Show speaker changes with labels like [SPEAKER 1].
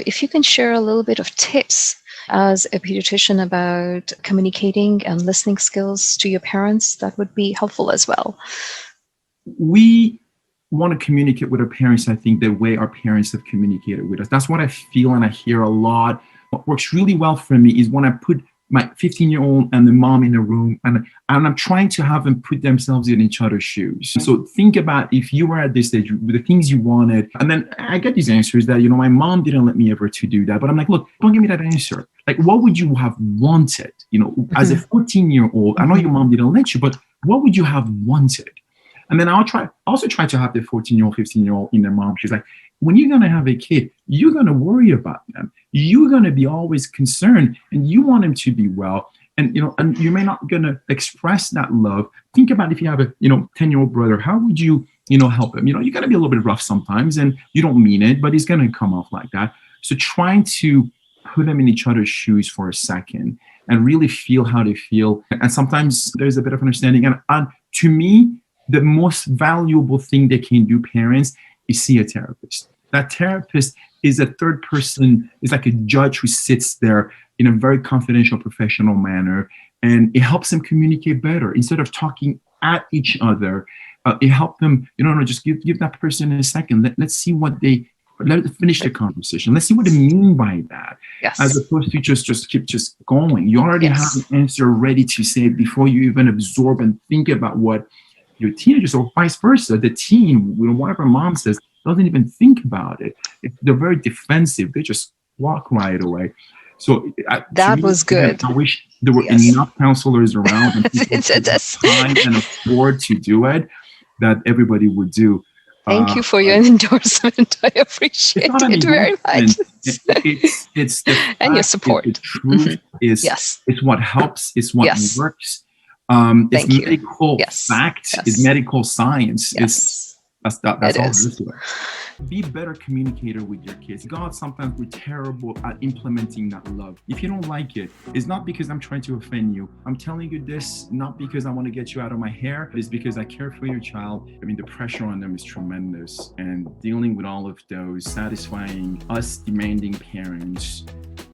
[SPEAKER 1] If you can share a little bit of tips as a pediatrician about communicating and listening skills to your parents, that would be helpful as well.
[SPEAKER 2] We want to communicate with our parents, I think, the way our parents have communicated with us. That's what I feel and I hear a lot. What works really well for me is when I put my 15-year-old and the mom in a room and I'm trying to have them put themselves in each other's shoes. So think about if you were at this stage, the things you wanted. And then I get these answers that, my mom didn't let me ever to do that. But I'm like, look, don't give me that answer. Like, what would you have wanted? As a 14-year-old, I know your mom didn't let you, but what would you have wanted? And then I'll also try to have the 14-year-old, 15-year-old in their mom. She's like, when you're going to have a kid, you're going to worry about them. You're going to be always concerned and you want them to be well. And, and you may not going to express that love. Think about if you have a, 10-year-old brother, how would you, help him? You're going to be a little bit rough sometimes and you don't mean it, but it's going to come off like that. So trying to put them in each other's shoes for a second and really feel how they feel. And sometimes there's a bit of understanding. And to me, the most valuable thing they can do, parents, is see a therapist. That therapist is a third person, is like a judge who sits there in a very confidential, professional manner, and it helps them communicate better. Instead of talking at each other, it helps them, just give that person a second. Let's see what let's finish the conversation. Let's see what they mean by that.
[SPEAKER 1] Yes.
[SPEAKER 2] As opposed to just keep going. You already have an answer ready to say before you even absorb and think about what your teenagers, or vice versa. The teen, whatever mom says, doesn't even think about it. They're very defensive. They just walk right away. So
[SPEAKER 1] that was good.
[SPEAKER 2] I wish there were enough counselors around and people time and afford to do it, that everybody would do.
[SPEAKER 1] Thank you for your endorsement. I appreciate it very much.
[SPEAKER 2] It's the fact,
[SPEAKER 1] and your support.
[SPEAKER 2] The truth is, it's what helps. It's what works. It's medical fact. It's medical science. That's all there is to it. Be a better communicator with your kids. God, sometimes we're terrible at implementing that love. If you don't like it, it's not because I'm trying to offend you. I'm telling you this not because I want to get you out of my hair. It's because I care for your child. I mean, the pressure on them is tremendous. And dealing with all of those, satisfying us demanding parents